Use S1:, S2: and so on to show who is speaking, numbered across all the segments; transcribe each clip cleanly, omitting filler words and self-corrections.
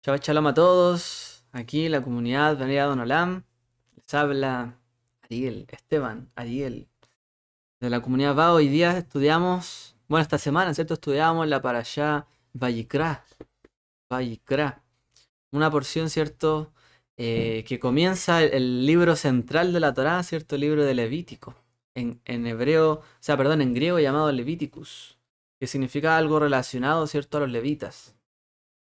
S1: Chau, shalom a todos. Aquí la comunidad Venida Don Olam. Les habla Ariel, de la comunidad Va. Hoy día estudiamos, bueno, esta semana, ¿cierto? Estudiamos la Parashá Vayikra. Vayikra. Una porción, ¿cierto? Que comienza el libro central de la Torá, ¿cierto? El libro de Levítico. En hebreo, o sea, perdón, en griego llamado Leviticus, que significa algo relacionado, ¿cierto? A los levitas.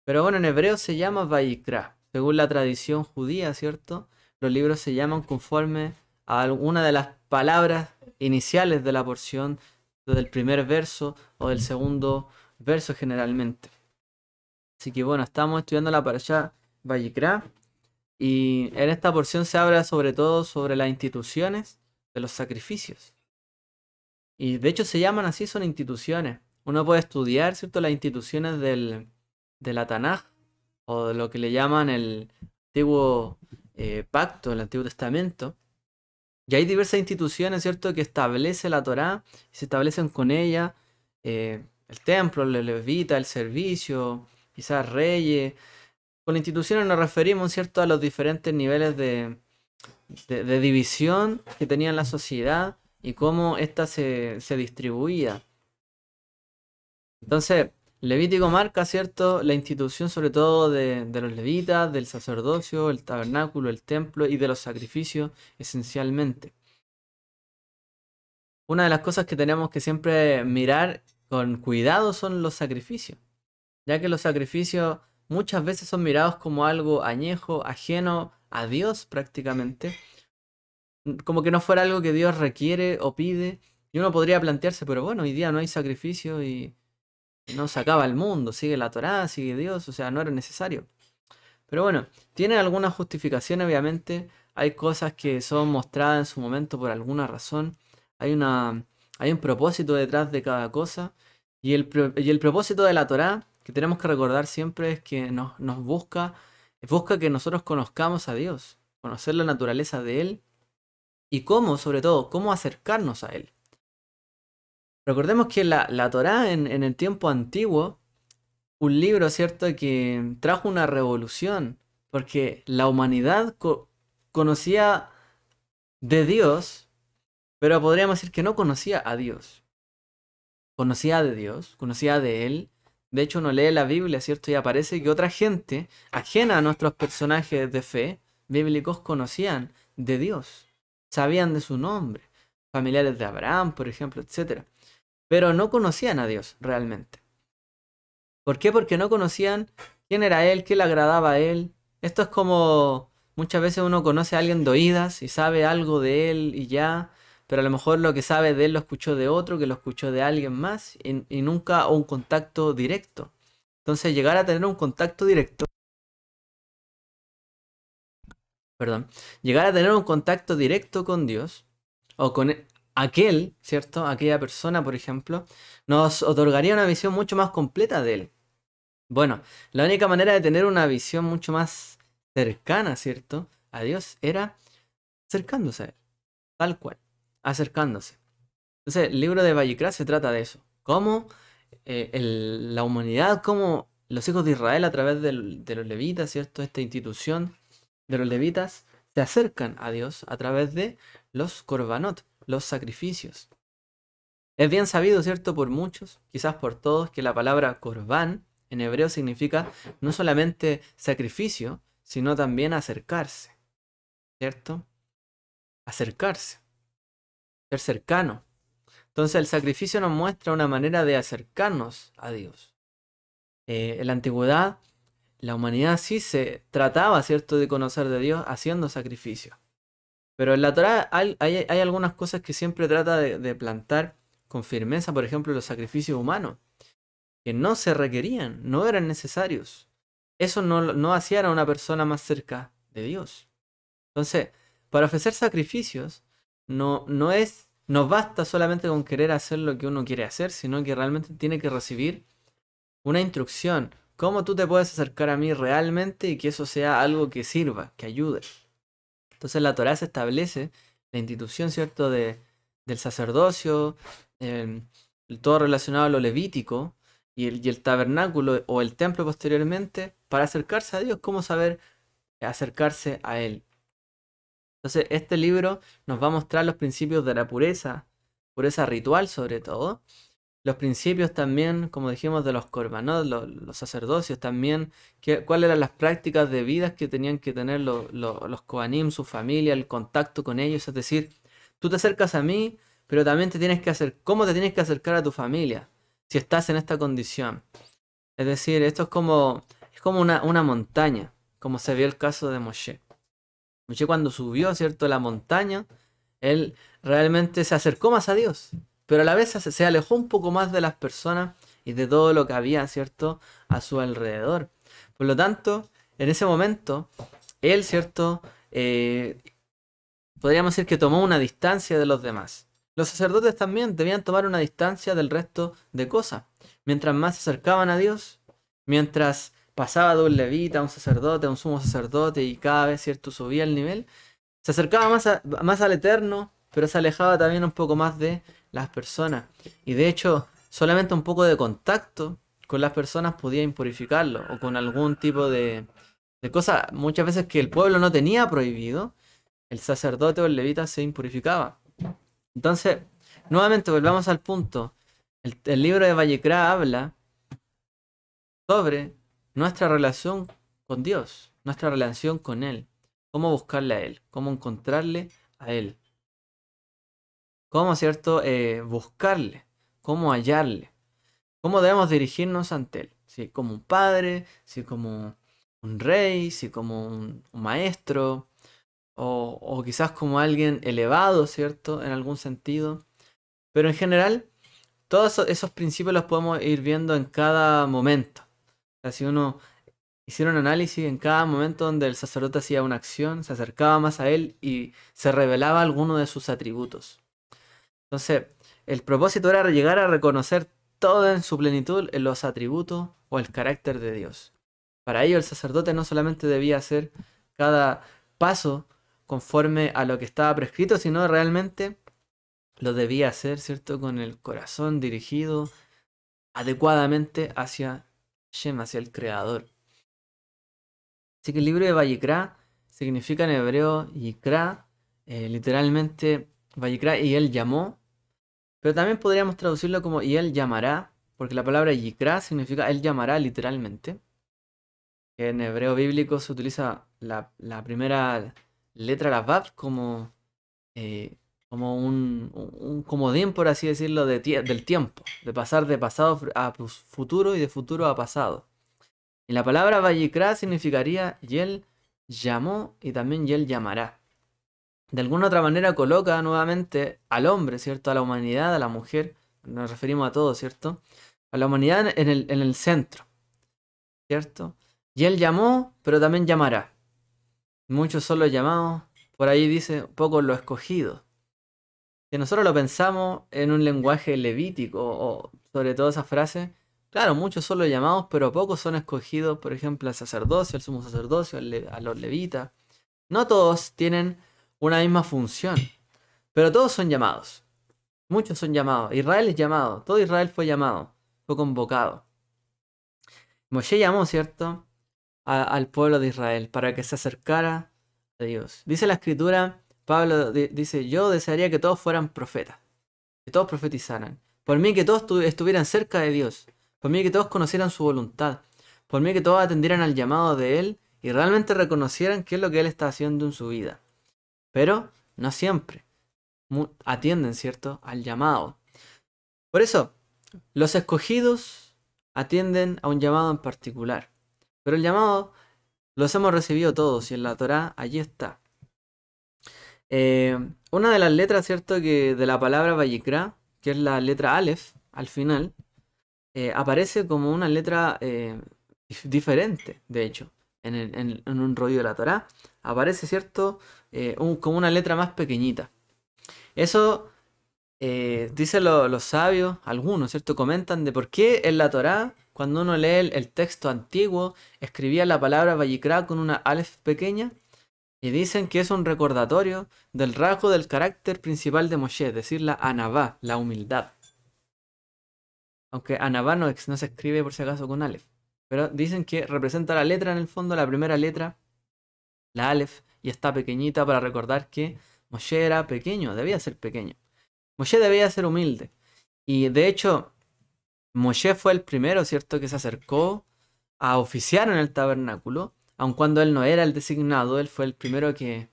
S1: Pero bueno, en hebreo se llama Vayikra. Según la tradición judía, ¿cierto? Los libros se llaman conforme a alguna de las palabras iniciales de la porción del primer verso o del segundo verso generalmente. Así que bueno, estamos estudiando la parashá Vayikra y en esta porción se habla sobre todo sobre las instituciones de los sacrificios. Y de hecho se llaman así, son instituciones. Uno puede estudiar, ¿cierto? Las instituciones de la Tanaj o de lo que le llaman el antiguo pacto, el Antiguo Testamento. Y hay diversas instituciones, ¿cierto?, que establece la Torá y se establecen con ella el templo, el levita, el servicio, quizás reyes. Con instituciones nos referimos, ¿cierto?, a los diferentes niveles de división que tenía la sociedad y cómo ésta se distribuía. Entonces, Levítico marca, ¿cierto?, la institución sobre todo de los levitas, del sacerdocio, el tabernáculo, el templo y de los sacrificios esencialmente. Una de las cosas que tenemos que siempre mirar con cuidado son los sacrificios, ya que los sacrificios muchas veces son mirados como algo añejo, ajeno a Dios prácticamente, como que no fuera algo que Dios requiere o pide, y uno podría plantearse, pero bueno, hoy día no hay sacrificio y no se acaba el mundo, sigue la Torá, sigue Dios, o sea, no era necesario. Pero bueno, tiene alguna justificación, obviamente. Hay cosas que son mostradas en su momento por alguna razón. Hay hay un propósito detrás de cada cosa. Y el propósito de la Torá, que tenemos que recordar siempre, es que nos busca que nosotros conozcamos a Dios, conocer la naturaleza de Él y cómo, sobre todo, cómo acercarnos a Él. Recordemos que la Torá en el tiempo antiguo, un libro, ¿cierto?, que trajo una revolución, porque la humanidad conocía de Dios, pero podríamos decir que no conocía a Dios. Conocía de Dios, conocía de Él. De hecho, uno lee la Biblia, ¿cierto?, y aparece que otra gente, ajena a nuestros personajes de fe bíblicos, conocían de Dios, sabían de su nombre, familiares de Abraham, por ejemplo, etc. Pero no conocían a Dios realmente. ¿Por qué? Porque no conocían quién era Él, qué le agradaba a Él. Esto es como muchas veces uno conoce a alguien de oídas y sabe algo de Él y ya, pero a lo mejor lo que sabe de Él lo escuchó de otro, que lo escuchó de alguien más y nunca un contacto directo. Entonces llegar a tener un contacto directo, perdón, llegar a tener un contacto directo con Dios o con aquel, ¿cierto? Aquella persona, por ejemplo, nos otorgaría una visión mucho más completa de Él. Bueno, la única manera de tener una visión mucho más cercana, ¿cierto?, a Dios era acercándose a Él, tal cual, acercándose. Entonces, el libro de Vayikra se trata de eso. Cómo la humanidad, cómo los hijos de Israel a través de los levitas, ¿cierto?, esta institución de los levitas, se acercan a Dios a través de los korbanot, los sacrificios. Es bien sabido, ¿cierto?, por muchos, quizás por todos, que la palabra korban en hebreo significa no solamente sacrificio, sino también acercarse, ¿cierto? Acercarse, ser cercano. Entonces el sacrificio nos muestra una manera de acercarnos a Dios. En la antigüedad, la humanidad sí se trataba, ¿cierto?, de conocer de Dios haciendo sacrificios. Pero en la Torá hay algunas cosas que siempre trata de plantar con firmeza, por ejemplo, los sacrificios humanos, que no se requerían, no eran necesarios. Eso no hacía a una persona más cerca de Dios. Entonces, para ofrecer sacrificios, no basta solamente con querer hacer lo que uno quiere hacer, sino que realmente tiene que recibir una instrucción. Cómo tú te puedes acercar a mí realmente y que eso sea algo que sirva, que ayude. Entonces la Torá se establece la institución, ¿cierto?, del sacerdocio, todo relacionado a lo levítico, y el tabernáculo o el templo posteriormente para acercarse a Dios. ¿Cómo saber acercarse a Él? Entonces, este libro nos va a mostrar los principios de la pureza, pureza ritual sobre todo. Los principios también, como dijimos, de los korbanot, los sacerdocios también, cuáles eran las prácticas de vidas que tenían que tener los kohanim, su familia, el contacto con ellos. Es decir, tú te acercas a mí, pero también te tienes que cómo te tienes que acercar a tu familia si estás en esta condición. Es decir, esto es como una montaña, como se vio el caso de Moshe. Moshe cuando subió, ¿cierto?, la montaña, él realmente se acercó más a Dios, pero a la vez se alejó un poco más de las personas y de todo lo que había, ¿cierto?, a su alrededor. Por lo tanto, en ese momento, él, ¿cierto?, podríamos decir que tomó una distancia de los demás. Los sacerdotes también debían tomar una distancia del resto de cosas. Mientras más se acercaban a Dios, mientras pasaba de un levita a un sacerdote, a un sumo sacerdote y cada vez, ¿cierto?, subía el nivel, se acercaba más al Eterno, pero se alejaba también un poco más de las personas. Y de hecho, solamente un poco de contacto con las personas podía impurificarlo, o con algún tipo de cosa, muchas veces que el pueblo no tenía prohibido, el sacerdote o el levita se impurificaba. Entonces, nuevamente volvamos al punto. El libro de Vallecra habla sobre nuestra relación con Dios, nuestra relación con Él, cómo buscarle a Él, cómo encontrarle a Él, cómo, ¿cierto?, buscarle, cómo hallarle, cómo debemos dirigirnos ante Él, si como un padre, si como un rey, si como un maestro, o quizás como alguien elevado, ¿cierto?, en algún sentido. Pero en general, todos esos principios los podemos ir viendo en cada momento. O sea, si uno hiciera un análisis en cada momento donde el sacerdote hacía una acción, se acercaba más a él y se revelaba alguno de sus atributos. Entonces, el propósito era llegar a reconocer todo en su plenitud en los atributos o el carácter de Dios. Para ello, el sacerdote no solamente debía hacer cada paso conforme a lo que estaba prescrito, sino realmente lo debía hacer, ¿cierto?, con el corazón dirigido adecuadamente hacia Shem, hacia el Creador. Así que el libro de Vallecra significa en hebreo Yikra, literalmente Vallecra, y él llamó, pero también podríamos traducirlo como y él llamará, porque la palabra Yikra significa él llamará literalmente. En hebreo bíblico se utiliza la primera letra, la Vav, como un comodín, por así decirlo, del tiempo, de pasar de pasado a futuro y de futuro a pasado. Y la palabra Vallecra significaría y él llamó y también y él llamará. De alguna otra manera coloca nuevamente al hombre, ¿cierto?, a la humanidad, a la mujer, nos referimos a todo, ¿cierto?, a la humanidad en el centro, ¿cierto? Y él llamó, pero también llamará. Muchos son los llamados, por ahí dice, pocos los escogidos. Si nosotros lo pensamos en un lenguaje levítico, o sobre todo esa frase, claro, muchos son los llamados, pero pocos son escogidos, por ejemplo, al sacerdocio, al sumo sacerdocio, a los levitas. No todos tienen una misma función, pero todos son llamados. Muchos son llamados. Israel es llamado, todo Israel fue llamado, fue convocado. Moshe llamó, ¿cierto?, al pueblo de Israel para que se acercara a Dios. Dice la escritura, Pablo dice, yo desearía que todos fueran profetas, que todos profetizaran, por mí que todos estuvieran cerca de Dios, por mí que todos conocieran su voluntad, por mí que todos atendieran al llamado de Él y realmente reconocieran qué es lo que Él está haciendo en su vida. Pero no siempre atienden, ¿cierto?, al llamado. Por eso, los escogidos atienden a un llamado en particular. Pero el llamado los hemos recibido todos y en la Torá allí está. Una de las letras, ¿cierto?, que de la palabra Vallecra, que es la letra Aleph, al final, aparece como una letra diferente, de hecho, en un rollo de la Torá. Aparece, ¿cierto?, como una letra más pequeñita. Eso dicen los sabios, algunos, ¿cierto?, comentan de por qué en la Torá, cuando uno lee el texto antiguo, escribía la palabra Vallecra con una Aleph pequeña, y dicen que es un recordatorio del rasgo del carácter principal de Moshe, es decir, la anavá, la humildad. Aunque Anabá no se escribe por si acaso con Aleph. Pero dicen que representa la letra en el fondo, la primera letra, la Aleph, y está pequeñita para recordar que Moshe era pequeño, debía ser pequeño. Moshe debía ser humilde. Y de hecho, Moshe fue el primero, ¿cierto?, que se acercó a oficiar en el tabernáculo, aun cuando él no era el designado, él fue el primero que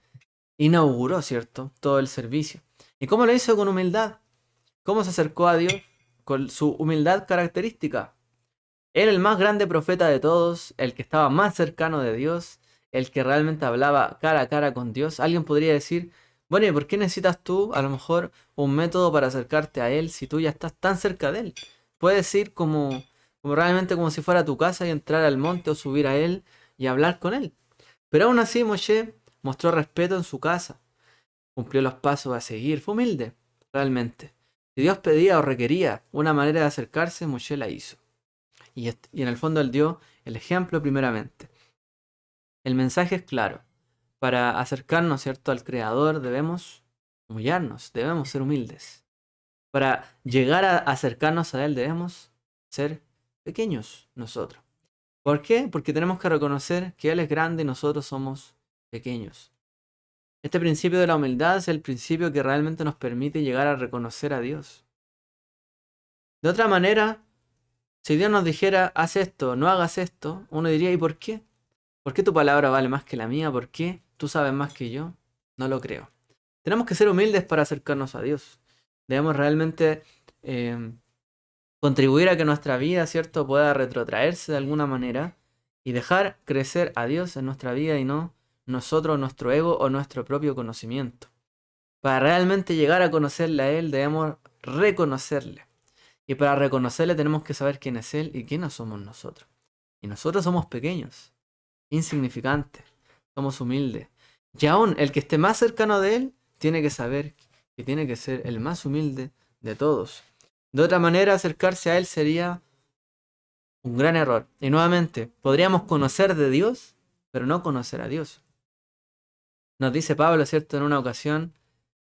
S1: inauguró, ¿cierto?, todo el servicio. ¿Y cómo lo hizo? Con humildad. ¿Cómo se acercó a Dios? Con su humildad característica. Era el más grande profeta de todos, el que estaba más cercano de Dios, el que realmente hablaba cara a cara con Dios. Alguien podría decir, bueno, ¿y por qué necesitas tú a lo mejor un método para acercarte a Él si tú ya estás tan cerca de Él? Puedes ir como realmente como si fuera tu casa y entrar al monte o subir a Él y hablar con Él. Pero aún así Moshe mostró respeto en su casa, cumplió los pasos a seguir, fue humilde, realmente. Si Dios pedía o requería una manera de acercarse, Moshe la hizo. Y en el fondo él dio el ejemplo primeramente. El mensaje es claro. Para acercarnos, ¿cierto?, al Creador debemos humillarnos, debemos ser humildes. Para llegar a acercarnos a Él debemos ser pequeños nosotros. ¿Por qué? Porque tenemos que reconocer que Él es grande y nosotros somos pequeños. Este principio de la humildad es el principio que realmente nos permite llegar a reconocer a Dios. De otra manera, si Dios nos dijera, haz esto, no hagas esto, uno diría, ¿y por qué? ¿Por qué tu palabra vale más que la mía? ¿Por qué tú sabes más que yo? No lo creo. Tenemos que ser humildes para acercarnos a Dios. Debemos realmente contribuir a que nuestra vida, ¿cierto?, pueda retrotraerse de alguna manera y dejar crecer a Dios en nuestra vida y no nosotros, nuestro ego o nuestro propio conocimiento. Para realmente llegar a conocerle a Él debemos reconocerle. Y para reconocerle tenemos que saber quién es Él y quiénes somos nosotros. Y nosotros somos pequeños, insignificantes, somos humildes. Y aún el que esté más cercano de Él tiene que saber que tiene que ser el más humilde de todos. De otra manera, acercarse a Él sería un gran error. Y nuevamente, podríamos conocer de Dios, pero no conocer a Dios. Nos dice Pablo, ¿cierto?, en una ocasión,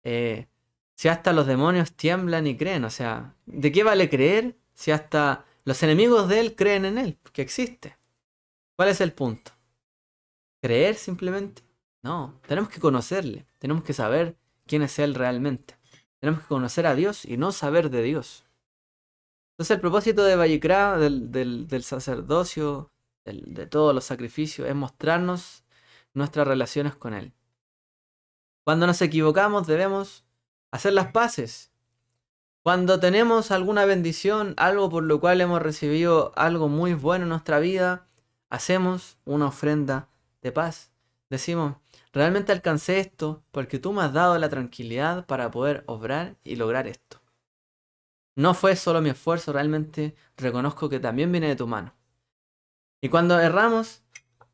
S1: si hasta los demonios tiemblan y creen. O sea, ¿de qué vale creer si hasta los enemigos de Él creen en Él? Que existe. ¿Cuál es el punto? ¿Creer simplemente? No, tenemos que conocerle. Tenemos que saber quién es Él realmente. Tenemos que conocer a Dios y no saber de Dios. Entonces el propósito de Vallicrá, del sacerdocio, de todos los sacrificios, es mostrarnos nuestras relaciones con Él. Cuando nos equivocamos debemos hacer las paces. Cuando tenemos alguna bendición, algo por lo cual hemos recibido algo muy bueno en nuestra vida, hacemos una ofrenda de paz. Decimos, realmente alcancé esto porque tú me has dado la tranquilidad para poder obrar y lograr esto. No fue solo mi esfuerzo, realmente reconozco que también viene de tu mano. Y cuando erramos,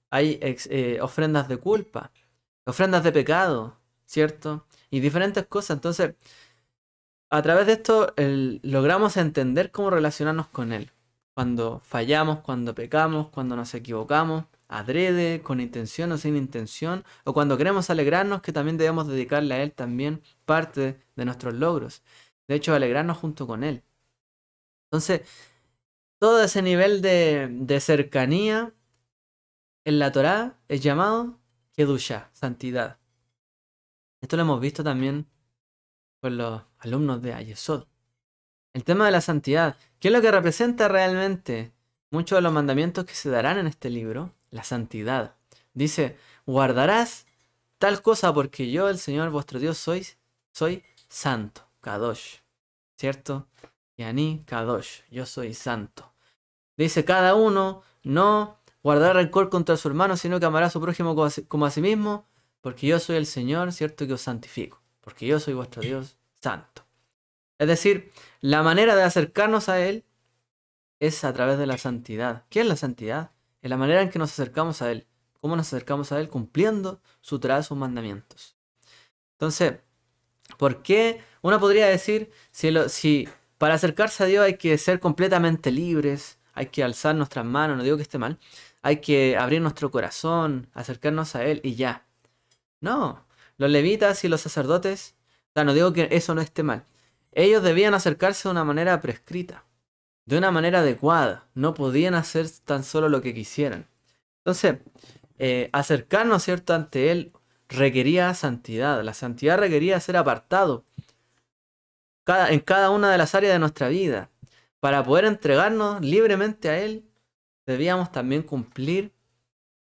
S1: hay ofrendas de culpa, ofrendas de pecado, ¿cierto? Y diferentes cosas. Entonces, a través de esto logramos entender cómo relacionarnos con Él. Cuando fallamos, cuando pecamos, cuando nos equivocamos, adrede, con intención o sin intención, o cuando queremos alegrarnos, que también debemos dedicarle a Él también parte de nuestros logros. De hecho, alegrarnos junto con Él. Entonces, todo ese nivel de cercanía en la Torá es llamado Kedushá, santidad. Esto lo hemos visto también con los alumnos de Ayesod. El tema de la santidad, ¿qué es lo que representa realmente muchos de los mandamientos que se darán en este libro? La santidad. Dice, guardarás tal cosa porque yo, el Señor vuestro Dios, soy santo, Kadosh, ¿cierto? Yani Kadosh, yo soy santo. Dice, cada uno no guardará rencor contra su hermano, sino que amará a su prójimo como a sí mismo, porque yo soy el Señor, ¿cierto? Que os santifico, porque yo soy vuestro Dios santo. Es decir, la manera de acercarnos a Él es a través de la santidad. ¿Qué es la santidad? Es la manera en que nos acercamos a Él. ¿Cómo nos acercamos a Él? Cumpliendo su Torá, sus mandamientos. Entonces, ¿por qué? Uno podría decir, si para acercarse a Dios hay que ser completamente libres, hay que alzar nuestras manos, no digo que esté mal, hay que abrir nuestro corazón, acercarnos a Él y ya. No, los levitas y los sacerdotes, o sea, no digo que eso no esté mal. Ellos debían acercarse de una manera prescrita. de una manera adecuada. No podían hacer tan solo lo que quisieran. Entonces, acercarnos, ¿cierto?, ante Él requería santidad. La santidad requería ser apartado en cada una de las áreas de nuestra vida. Para poder entregarnos libremente a Él, debíamos también cumplir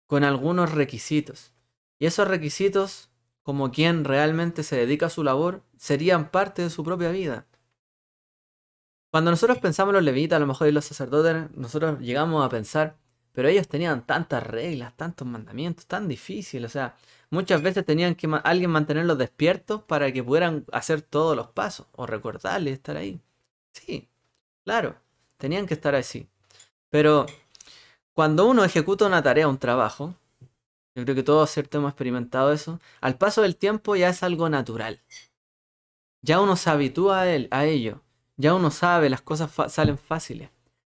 S1: con algunos requisitos. Y esos requisitos, como quien realmente se dedica a su labor, serían parte de su propia vida. Cuando nosotros pensamos en los levitas, a lo mejor y los sacerdotes, nosotros llegamos a pensar, pero ellos tenían tantas reglas, tantos mandamientos, tan difíciles. O sea, muchas veces tenían que alguien mantenerlos despiertos para que pudieran hacer todos los pasos o recordarles estar ahí. Sí, claro, tenían que estar así. Pero cuando uno ejecuta una tarea, un trabajo, yo creo que todos, ¿cierto?, hemos experimentado eso, al paso del tiempo ya es algo natural. Ya uno se habitúa a ello. Ya uno sabe, las cosas salen fáciles.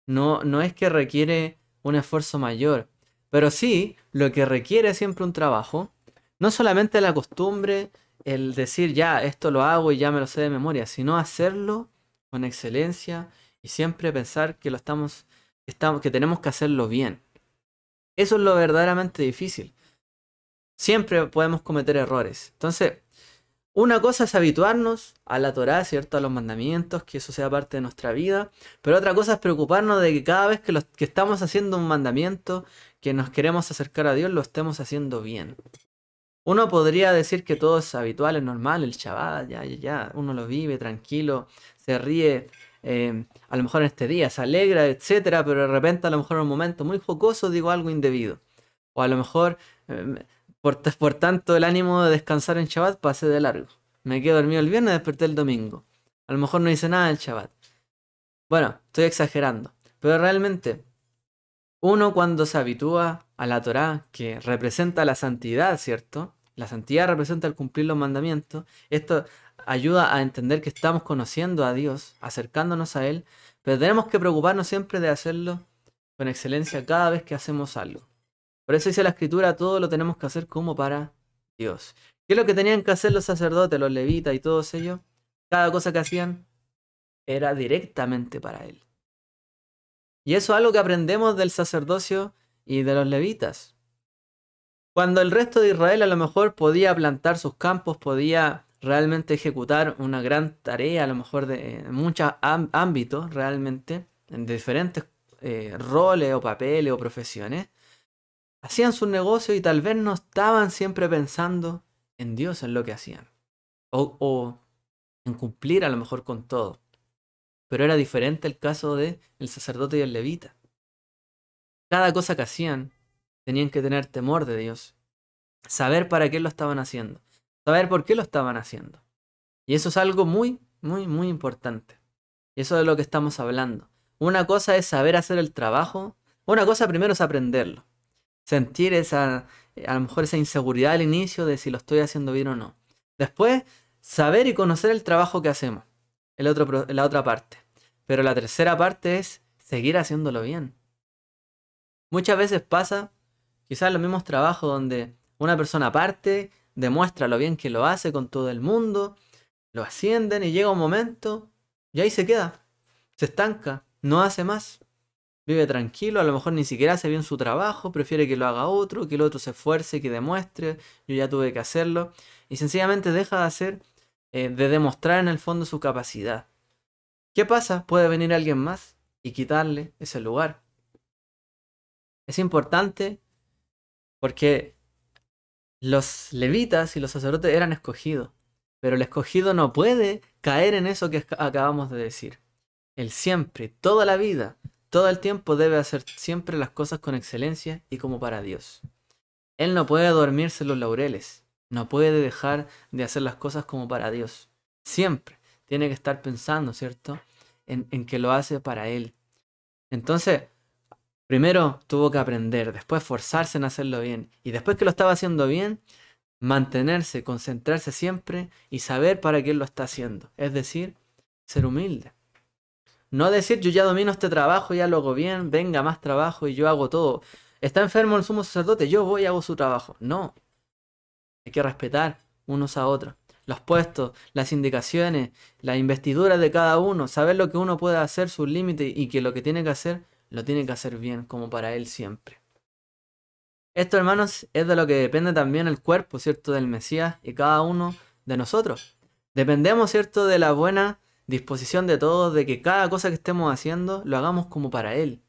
S1: No es que requiere un esfuerzo mayor. Pero sí, lo que requiere siempre un trabajo, no solamente la costumbre, el decir ya, esto lo hago y ya me lo sé de memoria, sino hacerlo con excelencia y siempre pensar que que tenemos que hacerlo bien. Eso es lo verdaderamente difícil. Siempre podemos cometer errores. Entonces, una cosa es habituarnos a la Torá, ¿cierto?, a los mandamientos, que eso sea parte de nuestra vida. Pero otra cosa es preocuparnos de que cada vez que estamos haciendo un mandamiento, que nos queremos acercar a Dios, lo estemos haciendo bien. Uno podría decir que todo es habitual, es normal, el Shabbat, ya, uno lo vive tranquilo, se ríe, a lo mejor en este día, se alegra, etcétera, pero de repente a lo mejor en un momento muy jocoso digo algo indebido. O a lo mejor por tanto el ánimo de descansar en Shabbat pasé de largo. Me quedé dormido el viernes y desperté el domingo. A lo mejor no hice nada en Shabbat. Bueno, estoy exagerando. Pero realmente, uno cuando se habitúa a la Torá, que representa la santidad, ¿cierto? La santidad representa el cumplir los mandamientos. Esto ayuda a entender que estamos conociendo a Dios, acercándonos a Él, pero tenemos que preocuparnos siempre de hacerlo con excelencia cada vez que hacemos algo. Por eso dice la Escritura, todo lo tenemos que hacer como para Dios. ¿Qué es lo que tenían que hacer los sacerdotes, los levitas y todos ellos? Cada cosa que hacían era directamente para Él. Y eso es algo que aprendemos del sacerdocio y de los levitas. Cuando el resto de Israel a lo mejor podía plantar sus campos, podía realmente ejecutar una gran tarea, a lo mejor de muchos ámbitos realmente, en diferentes roles o papeles o profesiones, hacían sus negocios y tal vez no estaban siempre pensando en Dios, en lo que hacían. O en cumplir a lo mejor con todo. Pero era diferente el caso del sacerdote y el levita. Cada cosa que hacían tenían que tener temor de Dios. Saber para qué lo estaban haciendo. Saber por qué lo estaban haciendo. Y eso es algo muy, muy, muy importante. Y eso es de lo que estamos hablando. Una cosa es saber hacer el trabajo. Una cosa primero es aprenderlo. Sentir a lo mejor esa inseguridad al inicio de si lo estoy haciendo bien o no. Después, saber y conocer el trabajo que hacemos. La otra parte. Pero la tercera parte es seguir haciéndolo bien. Muchas veces pasa, quizás en los mismos trabajos donde una persona parte, demuestra lo bien que lo hace con todo el mundo, lo ascienden y llega un momento y ahí se queda. Se estanca, no hace más. Vive tranquilo, a lo mejor ni siquiera hace bien su trabajo, prefiere que lo haga otro, que el otro se esfuerce, que demuestre, yo ya tuve que hacerlo, y sencillamente deja de hacer, de demostrar en el fondo su capacidad. ¿Qué pasa? Puede venir alguien más y quitarle ese lugar. Es importante porque los levitas y los sacerdotes eran escogidos, pero el escogido no puede caer en eso que acabamos de decir. Él siempre, toda la vida, todo el tiempo debe hacer siempre las cosas con excelencia y como para Dios. Él no puede dormirse en los laureles, no puede dejar de hacer las cosas como para Dios. Siempre tiene que estar pensando, ¿cierto?, en que lo hace para Él. Entonces, primero tuvo que aprender, después forzarse en hacerlo bien, y después que lo estaba haciendo bien, mantenerse, concentrarse siempre y saber para qué lo está haciendo. Es decir, ser humilde. No decir, yo ya domino este trabajo, ya lo hago bien, venga más trabajo y yo hago todo. Está enfermo el sumo sacerdote, yo voy y hago su trabajo. No. Hay que respetar unos a otros. los puestos, las indicaciones, las investiduras de cada uno, saber lo que uno puede hacer, sus límites y que lo que tiene que hacer, lo tiene que hacer bien, como para él siempre. Esto, hermanos, es de lo que depende también el cuerpo, ¿cierto? Del Mesías y cada uno de nosotros. Dependemos, ¿cierto? De la buena disposición de todos, de que cada cosa que estemos haciendo lo hagamos como para Él.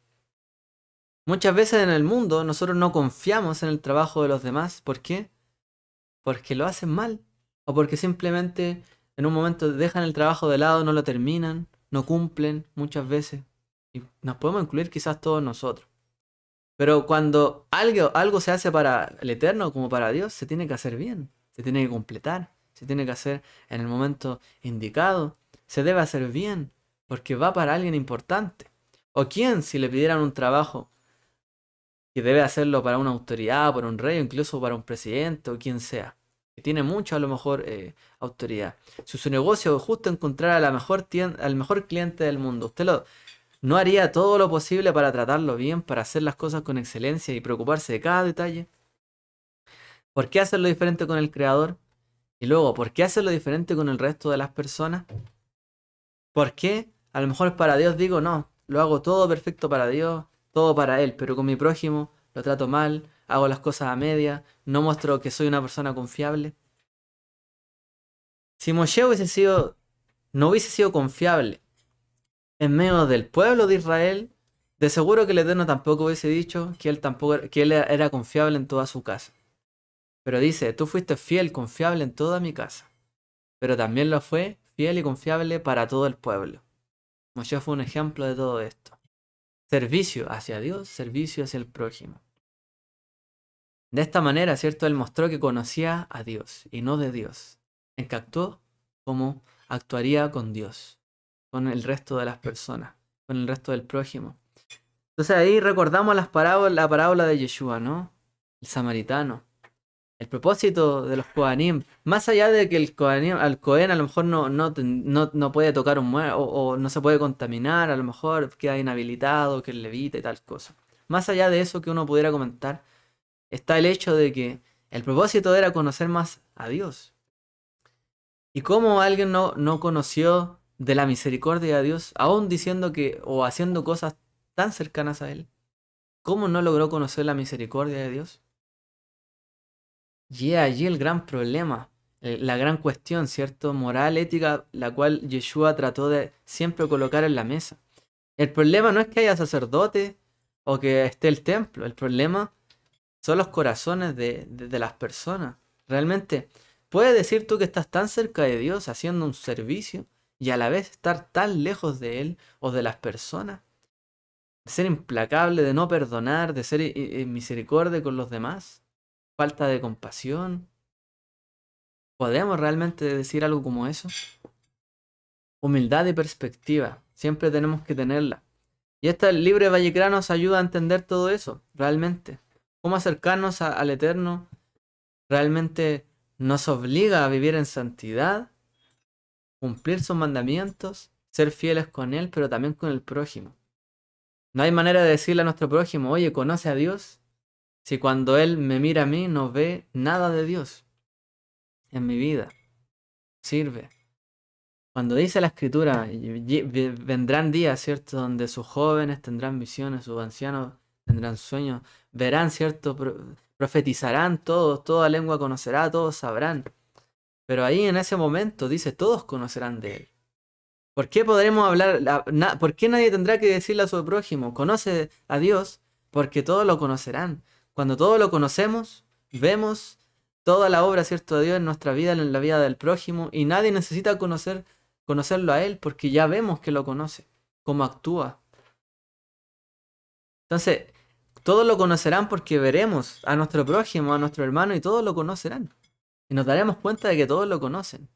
S1: Muchas veces en el mundo nosotros no confiamos en el trabajo de los demás. ¿Por qué? Porque lo hacen mal. O porque simplemente en un momento dejan el trabajo de lado, no lo terminan, no cumplen muchas veces. Y nos podemos incluir quizás todos nosotros. Pero cuando algo se hace para el Eterno como para Dios, se tiene que hacer bien, se tiene que completar, se tiene que hacer en el momento indicado, se debe hacer bien, porque va para alguien importante. ¿O quién si le pidieran un trabajo que debe hacerlo para una autoridad, para un rey, o incluso para un presidente o quien sea, que tiene mucho a lo mejor autoridad? Si su negocio es justo encontrar a la mejor tienda, al mejor cliente del mundo, ¿no haría todo lo posible para tratarlo bien, para hacer las cosas con excelencia y preocuparse de cada detalle? ¿Por qué hacerlo diferente con el creador? Y luego, ¿por qué hacerlo diferente con el resto de las personas? ¿Por qué? A lo mejor para Dios digo, no, lo hago todo perfecto para Dios, todo para Él, pero con mi prójimo lo trato mal, hago las cosas a media, no muestro que soy una persona confiable. Si Moshe no hubiese sido confiable en medio del pueblo de Israel, de seguro que el Eterno tampoco hubiese dicho que él era confiable en toda su casa. Pero dice, tú fuiste fiel, confiable en toda mi casa. Pero también lo fue fiel y confiable para todo el pueblo. Moshe fue un ejemplo de todo esto. Servicio hacia Dios, servicio hacia el prójimo. De esta manera, ¿cierto? Él mostró que conocía a Dios y no de Dios. En que actuó como actuaría con Dios, con el resto de las personas, con el resto del prójimo. Entonces ahí recordamos la parábola de Yeshua, ¿no? El samaritano. El propósito de los Kohanim, más allá de que al Cohen a lo mejor no puede tocar un muerto o no se puede contaminar, a lo mejor queda inhabilitado, que él levita y tal cosa. Más allá de eso que uno pudiera comentar, está el hecho de que el propósito era conocer más a Dios. ¿Y cómo alguien no conoció de la misericordia de Dios, aún diciendo que o haciendo cosas tan cercanas a Él? ¿Cómo no logró conocer la misericordia de Dios? Y allí el gran problema, la gran cuestión, ¿cierto? Moral, ética, la cual Yeshua trató de siempre colocar en la mesa. El problema no es que haya sacerdote o que esté el templo, el problema son los corazones de las personas. Realmente, ¿puedes decir tú que estás tan cerca de Dios haciendo un servicio y a la vez estar tan lejos de Él o de las personas? De ser implacable, de no perdonar, de ser misericordia con los demás, falta de compasión. ¿Podemos realmente decir algo como eso? Humildad y perspectiva, siempre tenemos que tenerla. Y esta libre Vallecra nos ayuda a entender todo eso, realmente. Cómo acercarnos al Eterno realmente nos obliga a vivir en santidad, cumplir sus mandamientos, ser fieles con Él, pero también con el prójimo. No hay manera de decirle a nuestro prójimo, oye, ¿conoce a Dios? Si cuando Él me mira a mí no ve nada de Dios en mi vida. Sirve. Cuando dice la escritura, vendrán días, ¿cierto? Donde sus jóvenes tendrán visiones, sus ancianos tendrán sueños, verán, ¿cierto? Profetizarán todos, toda lengua conocerá, todos sabrán. Pero ahí en ese momento dice, todos conocerán de él. ¿Por qué podremos hablar? ¿Por qué nadie tendrá que decirle a su prójimo, conoce a Dios? Porque todos lo conocerán. Cuando todos lo conocemos, vemos toda la obra, ¿cierto?, de Dios en nuestra vida, en la vida del prójimo, y nadie necesita conocerlo a Él, porque ya vemos que lo conoce, cómo actúa. Entonces, todos lo conocerán porque veremos a nuestro prójimo, a nuestro hermano, y todos lo conocerán. Y nos daremos cuenta de que todos lo conocen.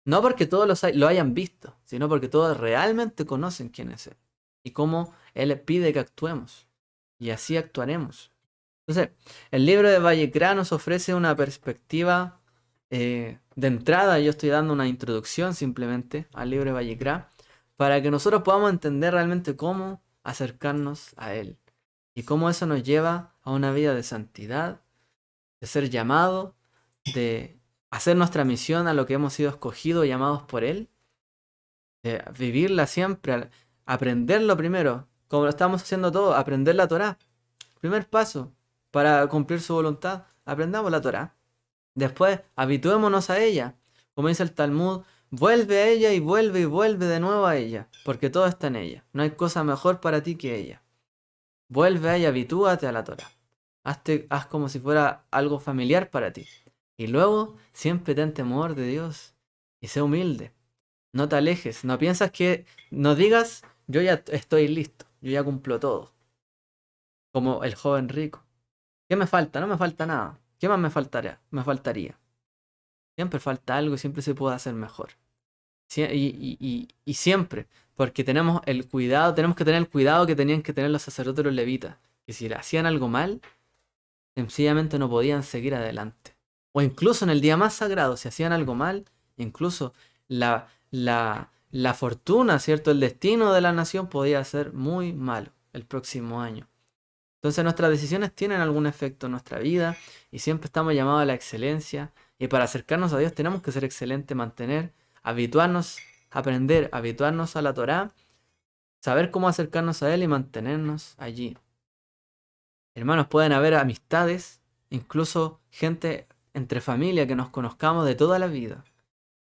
S1: No porque todos lo hayan visto, sino porque todos realmente conocen quién es Él. Y cómo Él pide que actuemos. Y así actuaremos. Entonces, el libro de Vallecra nos ofrece una perspectiva de entrada. Yo estoy dando una introducción simplemente al libro de Vallecra para que nosotros podamos entender realmente cómo acercarnos a Él. Y cómo eso nos lleva a una vida de santidad, de ser llamado, de hacer nuestra misión a lo que hemos sido escogidos, llamados por Él, de vivirla siempre, aprenderlo primero, como lo estamos haciendo todos, aprender la Torá. Primer paso para cumplir su voluntad, aprendamos la Torá. Después, habituémonos a ella. Como dice el Talmud, vuelve a ella y vuelve de nuevo a ella, porque todo está en ella. No hay cosa mejor para ti que ella. Vuelve a ella, habitúate a la Torá. Haz como si fuera algo familiar para ti. Y luego, siempre ten temor de Dios y sé humilde. No te alejes, no digas, yo ya estoy listo, yo ya cumplo todo. Como el joven rico. ¿Qué me falta? No me falta nada. ¿Qué más me faltaría? Siempre falta algo y siempre se puede hacer mejor. Y siempre, porque tenemos que tener el cuidado que tenían que tener los sacerdotes y los levitas. Que si hacían algo mal, sencillamente no podían seguir adelante. O incluso en el día más sagrado, si hacían algo mal, incluso la fortuna, ¿cierto? El destino de la nación podía ser muy malo el próximo año. Entonces nuestras decisiones tienen algún efecto en nuestra vida y siempre estamos llamados a la excelencia. Y para acercarnos a Dios tenemos que ser excelentes, habituarnos, aprender, habituarnos a la Torá, saber cómo acercarnos a Él y mantenernos allí. Hermanos, pueden haber amistades, incluso gente entre familia que nos conozcamos de toda la vida.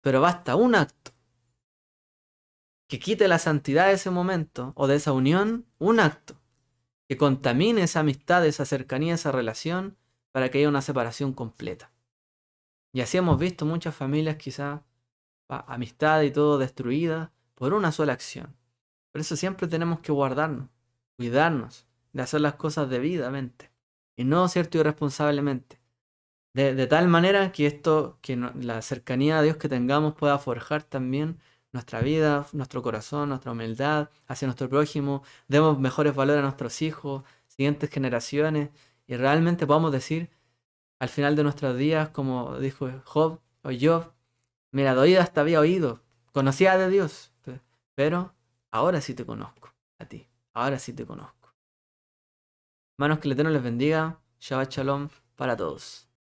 S1: Pero basta un acto que quite la santidad de ese momento o de esa unión, un acto que contamine esa amistad, esa cercanía, esa relación, para que haya una separación completa. Y así hemos visto muchas familias quizás, amistad y todo destruidas por una sola acción. Por eso siempre tenemos que guardarnos, cuidarnos de hacer las cosas debidamente y no, cierto, irresponsablemente. De tal manera que la cercanía a Dios que tengamos pueda forjar también nuestra vida, nuestro corazón, nuestra humildad hacia nuestro prójimo, demos mejores valores a nuestros hijos, siguientes generaciones, y realmente podamos decir al final de nuestros días, como dijo Job o Job, mira, de oídas te había oído, conocía de Dios, pero ahora sí te conozco a ti, ahora sí te conozco. Hermanos, que el Eterno les bendiga. Shabbat Shalom para todos.